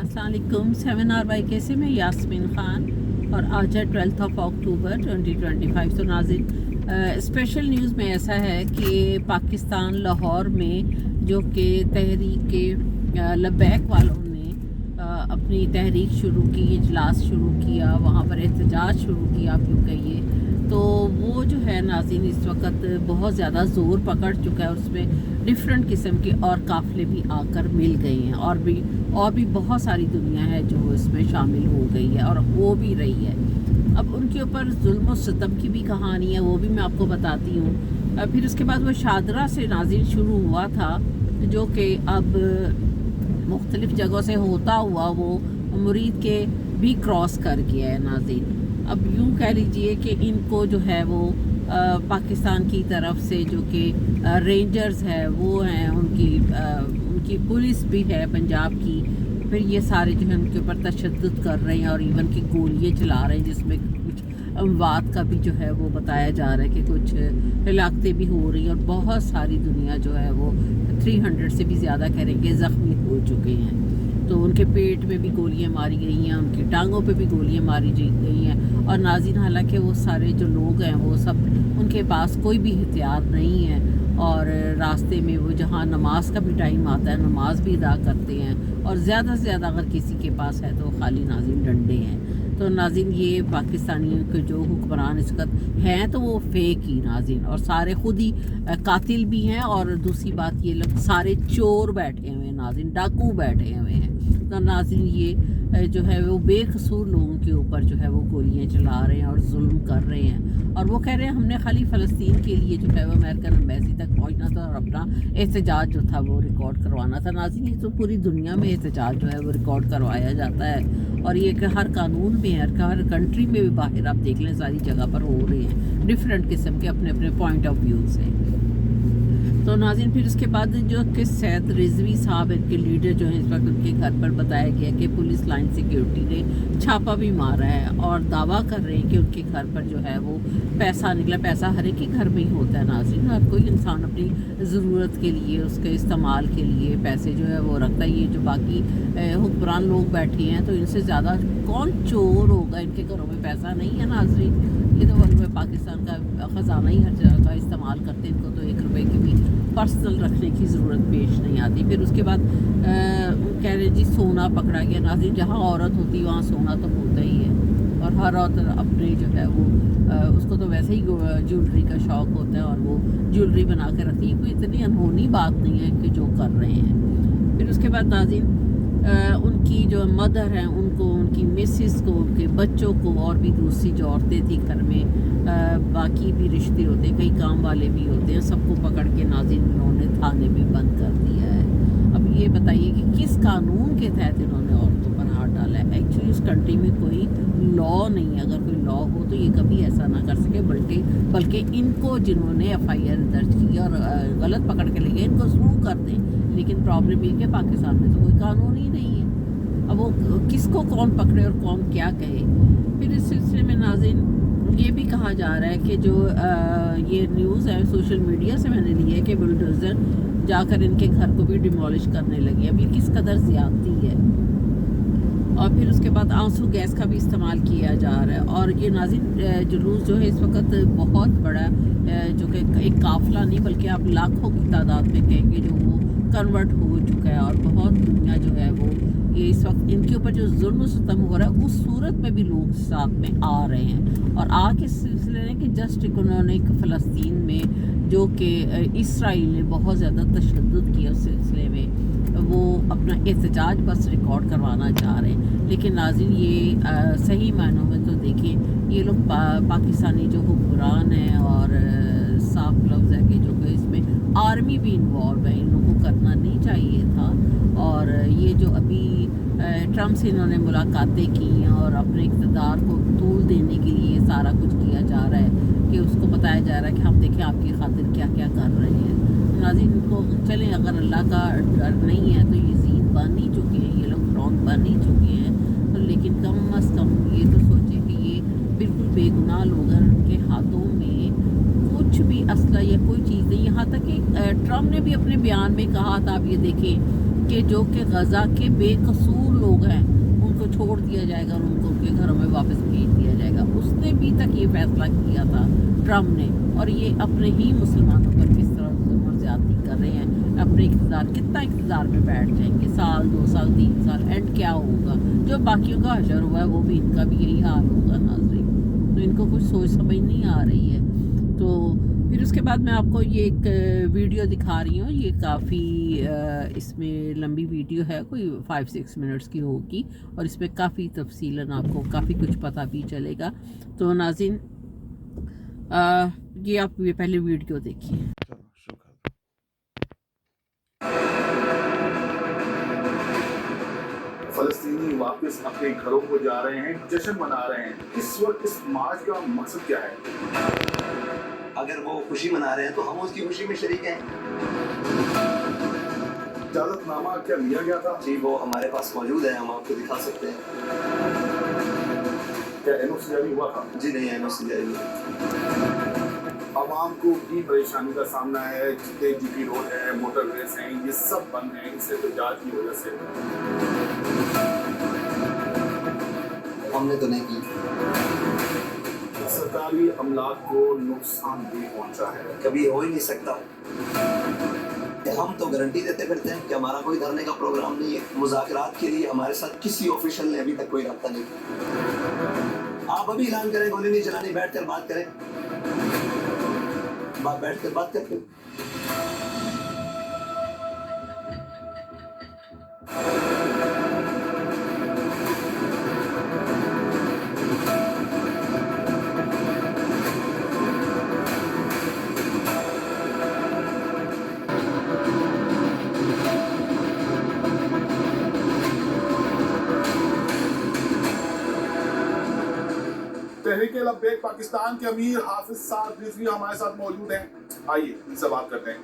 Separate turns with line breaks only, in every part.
अस्सलाम वालेकुम 7R से मैं यास्मीन ख़ान और आज है 12 अक्टूबर 2025। तो नाज़रीन स्पेशल न्यूज़ में ऐसा है कि पाकिस्तान लाहौर में जो कि तहरीक लब्बैक वालों ने अपनी तहरीक शुरू की, इजलास शुरू किया, वहाँ पर एहतजाज शुरू किया आप यूँ कहिए। तो वो जो है नाज़रीन इस वक्त बहुत ज़्यादा ज़ोर पकड़ चुका है, उसमें डिफरेंट किस्म के और काफ़िले भी आकर मिल गए हैं और भी बहुत सारी दुनिया है जो इसमें शामिल हो गई है और हो भी रही है। अब उनके ऊपर जुल्म और सितम की भी कहानी है, वो भी मैं आपको बताती हूँ। फिर उसके बाद वो शादरा से नाज़रीन शुरू हुआ था जो कि अब मुख्तलिफ़ जगहों से होता हुआ वो मुरीद के भी क्रॉस कर गया है नाज़रीन। अब यूँ कह लीजिए कि इनको जो है वो पाकिस्तान की तरफ से जो कि रेंजर्स है वो हैं, उनकी पुलिस भी है पंजाब की, फिर ये सारे जो है उनके ऊपर तशद्दुद कर रहे हैं और इवन की गोलियाँ चला रहे हैं, जिसमें कुछ अमवात का भी जो है वो बताया जा रहा है कि कुछ हलाकतें भी हो रही हैं और बहुत सारी दुनिया जो है वो 300 से भी ज़्यादा कह रहे हैं कि ज़ख्मी हो चुके हैं। तो उनके पेट में भी गोलियां मारी गई हैं, उनकी टांगों पे भी गोलियां मारी गई हैं और नाज़रीन हालांकि वो सारे जो लोग हैं वो सब उनके पास कोई भी हथियार नहीं है और रास्ते में वो जहाँ नमाज का भी टाइम आता है नमाज भी अदा करते हैं और ज़्यादा से ज़्यादा अगर किसी के पास है तो खाली नाज़रीन डंडे हैं। तो नाज़रीन ये पाकिस्तानियों के जो हुक्मरान इस वक्त हैं तो वो फेक ही नाज़रीन और सारे खुद ही कातिल भी हैं और दूसरी बात ये लोग सारे चोर बैठे हुए हैं नाज़रीन, डाकू बैठे हुए हैं। तो नाज़रीन ये जो है वो बेकसूर लोगों के ऊपर जो है वो गोलियां चला रहे हैं और जुल्म कर रहे हैं और वो कह रहे हैं हमने खाली फ़लस्तीन के लिए जो है वो अमेरिकन एम्बेसी तक पहुंचना था और अपना एहतजाज जो था वो रिकॉर्ड करवाना था। नाज़रीन ये तो पूरी दुनिया में एहतजाज जो है वो रिकॉर्ड करवाया जाता है और ये कि हर कानून में हर कंट्री में भी बाहर आप देख लें सारी जगह पर हो रहे हैं डिफरेंट किस्म के अपने अपने पॉइंट ऑफ व्यू से। तो नाज़रीन फिर उसके बाद जो कि सैयद रिजवी साहब इनके लीडर जो हैं इस वक्त उनके घर पर बताया गया कि पुलिस लाइन सिक्योरिटी ने छापा भी मारा है और दावा कर रहे हैं कि उनके घर पर जो है वो पैसा निकला। पैसा हर एक के घर में ही होता है नाज़रीन, हर कोई इंसान अपनी ज़रूरत के लिए उसके इस्तेमाल के लिए पैसे जो है वो रखता है। ये जो बाकी हुक्मरान लोग बैठे हैं तो इनसे ज़्यादा कौन चोर होगा, इनके घरों में पैसा नहीं है नाज़रीन। ये तो वर्ल्ड में पाकिस्तान का ख़जाना ही हर जगह का इस्तेमाल करते हैं, इनको तो 1 रुपए की भी पर्सनल रखने की ज़रूरत पेश नहीं आती। फिर उसके बाद कह रहे जी सोना पकड़ा गया नाज़रीन, जहाँ औरत होती वहाँ सोना तो होता ही है और हर औरत अपने जो है वो उसको तो वैसे ही ज्वेलरी का शौक़ होता है और वो ज्वेलरी बना कर रखती है। कोई इतनी अनहोनी बात नहीं है कि जो कर रहे हैं। फिर उसके बाद नाज़रीन उनकी जो मदर हैं उनको, उनकी मिसिस को, उनके बच्चों को और भी दूसरी जो औरतें थी घर में बाकी भी रिश्ते होते हैं, कई काम वाले भी होते हैं, सबको पकड़ के नाज़रीन उन्होंने थाने में बंद कर दिया है। अब ये बताइए कि किस कानून के तहत इन्होंने औरतों पर हाथ डाला है। एक्चुअली उस कंट्री में कोई लॉ नहीं है, अगर कोई लॉ हो तो ये कभी ऐसा ना कर सके, बल्कि इनको जिन्होंने FIR दर्ज की और गलत पकड़ के ले गए इनको सू कर दें। लेकिन प्रॉब्लम ये कि पाकिस्तान में तो कोई कानून ही नहीं है, अब वो किसको कौन पकड़े और कौन क्या कहे। फिर इस सिलसिले में नाज़रीन ये भी कहा जा रहा है कि जो ये न्यूज़ है सोशल मीडिया से मैंने ली है कि बुलडोज़र जाकर इनके घर को भी डिमोलिश करने लगी। अब ये किस कदर ज़्यादती है। और फिर उसके बाद आंसू गैस का भी इस्तेमाल किया जा रहा है और ये नाज़रीन जुलूस जो है इस वक्त बहुत बड़ा जो कि एक काफ़िला नहीं बल्कि आप लाखों की तादाद में कहेंगे जो वो कन्वर्ट हो चुका है और बहुत दुनिया जो है वो ये इस वक्त इनके ऊपर जो जुल्म सितम हो रहा है उस सूरत में भी लोग साथ में आ रहे हैं और आके इस सिलसिले में कि जस्ट इकोनॉमिक फ़लस्तीन में जो कि इसराइल ने बहुत ज़्यादा तशद्दुद किया उस सिलसिले में वो अपना एहतजाज बस रिकॉर्ड करवाना चाह रहे हैं। लेकिन नाज़रीन ये सही मायनों में तो देखिए ये लोग पाकिस्तानी जो हुक्मरान हैं और साफ लफ्ज़ है कि जो कि इसमें आर्मी भी इन्वॉल्व है, इन लोगों को करना नहीं चाहिए था। और ये जो अभी ट्रम्प से इन्होंने मुलाकातें की हैं और अपने इक़्तिदार को तूल देने के लिए सारा कुछ किया जा रहा है कि उसको बताया जा रहा है कि हम देखें आपकी खातिर क्या क्या कर रहे हैं। नाज़रीन इनको चलें, अगर अल्लाह का डर नहीं है तो यजीद बन ही चुके हैं, ये लोग फ्रॉन बन ही चुके हैं। तो लेकिन कम अज़ कम ये तो सोचें कि ये बिल्कुल बेगुनाह लोग हैं, उनके हाथों में कुछ भी असला या कोई चीज़ नहीं। यहाँ तक कि ट्रम्प ने भी अपने बयान में कहा था, आप ये देखें, कि जो कि गज़ा के बेकसूर लोग हैं उनको छोड़ दिया जाएगा और उनको उनके घरों में वापस भेज दिया जाएगा। उसने भी तक ये फैसला किया था ट्रम्प ने, और ये अपने ही मुसलमानों पर किस तरह जुल्म और ज़्यादती कर रहे हैं। अपने इक़्तिदार, कितना इक़्तिदार में बैठ जाएंगे, साल 2 साल 3 साल, एंड क्या होगा? जो बाकियों का हशर हुआ है वो भी इनका भी यही हाल होगा नाज़रीन। तो इनको कुछ सोच समझ नहीं आ रही है। तो फिर उसके बाद मैं आपको ये एक वीडियो दिखा रही हूँ। ये काफ़ी इसमें लंबी वीडियो है, कोई 5-6 मिनट्स की होगी, और इसमें काफ़ी तफसीलन आपको काफ़ी कुछ पता भी चलेगा। तो नाज़रीन, ये आप ये पहले वीडियो देखिए।
फलस्तीनी वापस अपने घरों को जा रहे हैं, जश्न मना रहे हैं। इस वक्त इस मार्च का मकसद क्या है?
अगर वो खुशी मना रहे हैं तो हम उसकी खुशी में शरीक हैं।
इजाजतनामा क्या लिया गया था?
जी, वो हमारे पास मौजूद है, हम आपको दिखा सकते हैं।
क्या एनओसी जारी हुआ था?
जी नहीं, एनओसी जारी नहीं।
आवाम को भी परेशानी का सामना है। जितने जीपी रोड है, मोटरवेज हैं, ये सब बंद हैं इस एहतजाज की वजह से।
हमने तो नहीं की।
सरकारी अमलाक को नुकसान भी पहुंचा है।
कभी हो ही नहीं सकता। हम तो गारंटी देते फिरते हैं कि हमारा कोई धरने का प्रोग्राम नहीं है। मुज़ाकरात के लिए हमारे साथ किसी ऑफिशियल ने अभी तक कोई रब्ता नहीं किया। आप अभी ऐलान करें, गोली नहीं चलानी, बैठकर बात करें, बैठकर बात करते।
तहरीक लब्बैक पाकिस्तान के अमीर हाफिज साद रिजवी हमारे साथ मौजूद हैं। आइए इनसे बात करते हैं।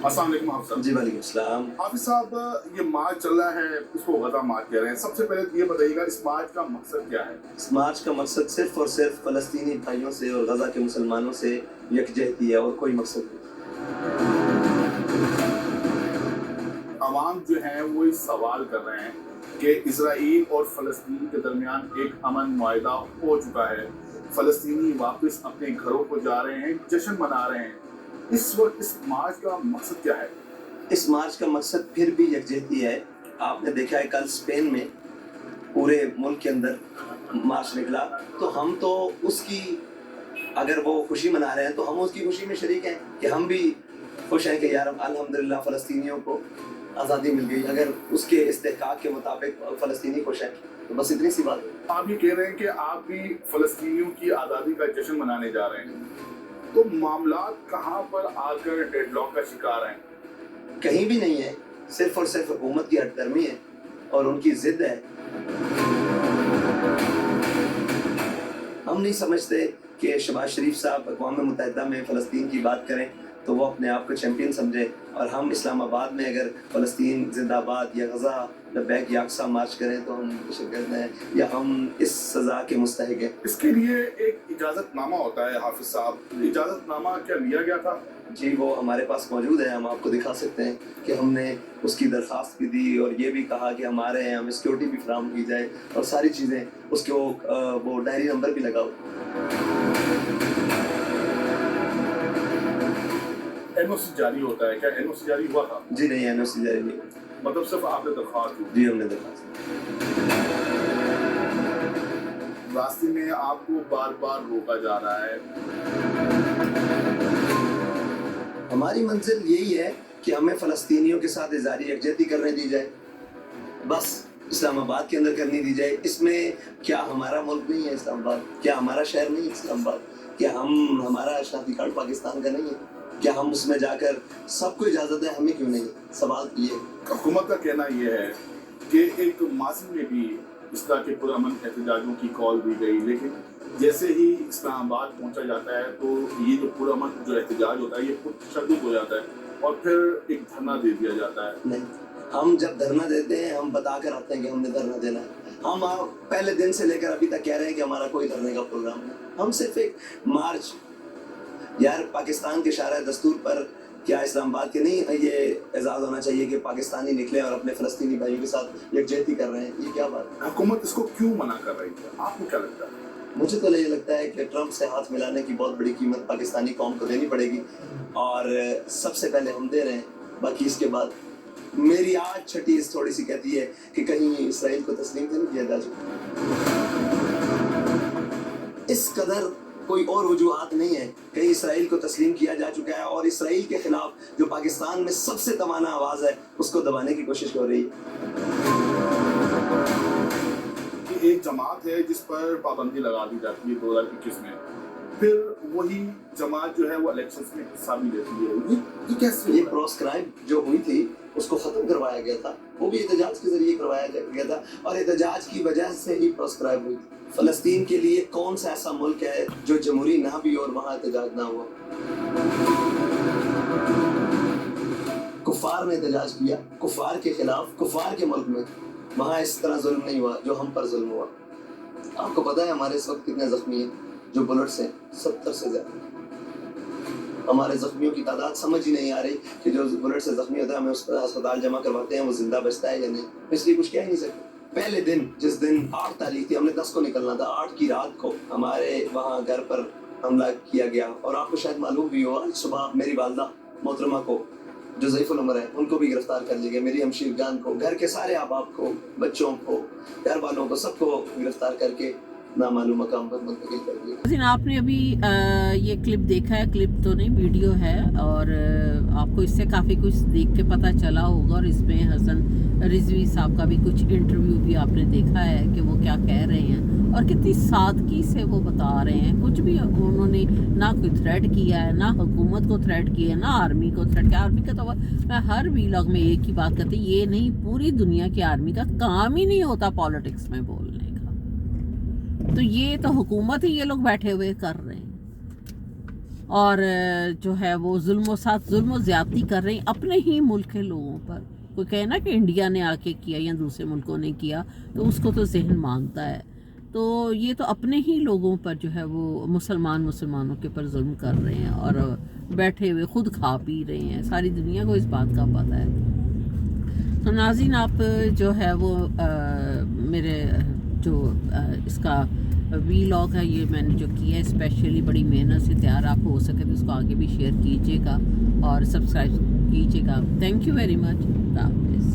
अस्सलाम वालेकुम हाफिज साहब।
जी वालेकुम सलाम।
हाफिज साहब, ये मार्च चल रहा है, इसको गज़ा मार्च कह रहे हैं। सबसे पहले तो ये बताइएगा, इस मार्च का मकसद क्या है?
इस मार्च का मकसद सिर्फ और सिर्फ फलस्तीनी भाइयों से और गजा के मुसलमानों से यकजहती है, और कोई मकसद नहीं।
अवाम जो है वो इस सवाल कर रहे हैं कि इजराइल और फलस्तीन के दरमियान एक अमन मुआहिदा हो चुका है। फलस्तीनी वापस अपने घरों को जा रहे हैं, जश्न मना रहे हैं। इस वक्त इस मार्च का मकसद क्या है?
इस मार्च का मकसद फिर भी यकजहती है। आपने देखा है कल स्पेन में पूरे मुल्क के अंदर मार्च निकला, तो हम तो उसकी, अगर वो खुशी मना रहे हैं तो हम उसकी खुशी में शरीक हैं कि हम भी खुश हैं कि यार अल्हम्दुलिल्लाह फ़लस्तीनियों को आज़ादी मिल गई। अगर उसके इस्तेहकाक के मुताबिक फ़लस्तीनी खुश हैं तो बस इतनी सी बात है।
आप ये कह रहे हैं कि आप भी फलस्तीनियों की आज़ादी का जश्न मनाने जा रहे हैं, तो मामलात कहाँ पर आकर डेडलॉक का शिकार हैं?
कहीं भी नहीं है, सिर्फ और सिर्फ हुकूमत की हटदर्मी है और उनकी जिद है। हम नहीं समझते कि शहबाज शरीफ साहब अक़वाम मुत्तहिदा में फ़लस्तीन की बात करें तो वो अपने आप को चैंपियन समझे, और हम इस्लामाबाद में अगर फ़लस्तीन जिंदाबाद या गज़ा लब्बैक या अक़सा मार्च करें तो हम शिकस्त हैं या हम इस सज़ा के मुस्तहिक़ हैं।
इसके लिए एक इजाज़तनामा होता है हाफिज साहब, इजाज़तनामा क्या लिया गया था?
जी, वो हमारे पास मौजूद है, हम आपको दिखा सकते हैं कि हमने उसकी दरख्वास्त भी दी और ये भी कहा कि हमारे यहाँ हमें सिक्योरिटी भी फराहम की जाए और सारी चीज़ें, उसके वो डायरी नंबर भी लगाओ।
एनओसी जारी होता है, क्या एनओसी जारी हुआ था?
जी नहीं, एनओसी जारी नहीं।
मतलब सिर्फ आपने दरख्वास्त दी?
जी, हमने दरख्वास्त।
रास्ते में आपको बार बार रोका जा रहा है।
हमारी मंजिल यही है कि हमें फ़लस्तीनियों के साथ इज़हारी यकजहती करने दी जाए, बस इस्लामाबाद के अंदर करनी दी जाए। इसमें क्या हमारा मुल्क नहीं है इस्लामाबाद? क्या हमारा शहर नहीं है इस्लामाबाद? क्या हमारा शनाख्ती कार्ड पाकिस्तान का नहीं है? क्या हम उसमें जाकर, सबको इजाज़त है, हमें क्यों नहीं? सवाल ये।
हुकूमत का कहना यह है कि एक माजी में भी इस तरह के पुरअमन एहतजाजों की कॉल दी गई, लेकिन जैसे ही इस्लामाबाद पहुंचा जाता है तो ये जो पुरअमन जो एहतजाज होता है ये तशद्दुद हो जाता है और फिर एक धरना दे दिया जाता है।
नहीं, हम जब धरना देते हैं हम बता कर आते हैं कि हमने धरना देना है। हम पहले दिन से लेकर अभी तक कह रहे हैं कि हमारा कोई धरने का प्रोग्राम नहीं। हम सिर्फ एक मार्च, यार पाकिस्तान के शारा दस्तूर पर کیا اسلام آباد کے نہیں یہ اعزاز ہونا چاہیے کہ پاکستانی نکلے اور اپنے فلسطینی بھائیوں کے ساتھ یکجہتی کر رہے ہیں؟ یہ کیا بات ہے؟
حکومت اس کو کیوں منع کر رہی ہے؟ آپ کو کیا لگتا ہے؟
مجھے تو یہ لگتا ہے کہ ٹرمپ سے ہاتھ ملانے کی بہت بڑی قیمت پاکستانی قوم کو دینی پڑے گی، اور سب سے پہلے ہم دے رہے ہیں، باقی اس کے بعد میری آج چھٹی تھوڑی سی کہتی ہے کہ کہیں اسرائیل کو تسلیم تو نہیں کیا جا چکا۔ اس قدر کوئی اور وجوہات نہیں ہے، کہیں اسرائیل کو تسلیم کیا جا چکا ہے، اور اسرائیل کے خلاف جو پاکستان میں سب سے توانا آواز ہے اس کو دبانے کی کوشش ہو رہی ہے۔
ایک جماعت ہے جس پر پابندی لگا دی جاتی ہے 2021 میں، پھر وہی جماعت جو ہے وہ الیکشنز میں حصہ بھی لیتی ہے، یہ کیسے؟
یہ پروسکرائب جو ہوئی تھی اس کو ختم کروایا گیا تھا، وہ بھی احتجاج کے ذریعے کروایا گیا تھا، اور احتجاج کی وجہ سے ہی پروسکرائب ہوئی تھی۔ فلسطین کے لیے کون سا ایسا ملک ہے جو جمہوری نہ بھی اور وہاں احتجاج نہ ہوا؟ کفار نے احتجاج کیا، کفار کے خلاف، کفار کے ملک میں، وہاں اس طرح ظلم نہیں ہوا جو ہم پر ظلم ہوا۔ آپ کو پتہ ہے ہمارے اس وقت کتنے زخمی ہیں جو بلٹ سے؟ 70 سے زیادہ۔ ہمارے زخمیوں کی تعداد سمجھ ہی نہیں آ رہی کہ جو بلٹ سے زخمی ہوتا ہے ہمیں اس پر ہسپتال جمع کرواتے ہیں، وہ زندہ بچتا ہے یا نہیں، اس لیے کچھ کہہ ہی نہیں سکتے۔ پہلے دن جس دن 8 تاریخ تھی، ہم نے 10 کو نکلنا تھا، 8 کی رات کو ہمارے وہاں گھر پر حملہ کیا گیا، اور آپ کو شاید معلوم بھی ہو آج صبح میری والدہ محترمہ کو جو ضعیف العمر ہے ان کو بھی گرفتار کر لیا گیا، میری ہمشیر جان کو، گھر کے سارے احباب کو، بچوں کو، گھر والوں کو، سب کو گرفتار کر کے نامعلوم مقام پر منتقل کر دیا۔
آپ نے ابھی یہ کلپ دیکھا ہے، کلپ تو نہیں ویڈیو ہے، اور آپ کو اس سے کافی کچھ دیکھ کے پتہ چلا ہوگا، اور اس میں حسن رضوی صاحب کا بھی کچھ انٹرویو بھی آپ نے دیکھا ہے کہ وہ کیا کہہ رہے ہیں اور کتنی سادگی سے وہ بتا رہے ہیں، کچھ بھی انہوں نے نہ کوئی تھریٹ کیا ہے، نہ حکومت کو تھریٹ کیا ہے، نہ آرمی کو تھریٹ کیا۔ آرمی کا تو میں ہر ویلاگ میں ایک ہی بات کرتی ہوں، یہ نہیں پوری دنیا کی آرمی کا کام ہی نہیں ہوتا پالیٹکس میں بولنے کا، تو یہ تو حکومت ہی یہ لوگ بیٹھے ہوئے کر رہے ہیں، اور جو ہے وہ ظلم و زیادتی کر رہے ہیں اپنے ہی ملک کے لوگوں پر۔ کوئی کہے نا کہ انڈیا نے آ کے کیا یا دوسرے ملکوں نے کیا، تو اس کو تو ذہن مانتا ہے، تو یہ تو اپنے ہی لوگوں پر جو ہے وہ مسلمانوں کے پر ظلم کر رہے ہیں، اور بیٹھے ہوئے خود کھا پی رہے ہیں، ساری دنیا کو اس بات کا پتہ ہے۔ تو ناظرین، آپ جو ہے وہ میرے جو اس کا ویلاگ ہے یہ میں نے جو کیا ہے اسپیشلی بڑی محنت سے تیار، آپ ہو سکے تو اس کو آگے بھی شیئر کیجیے گا اور سبسکرائب کیجیے گا۔ Thank you very much. Allah حافظ۔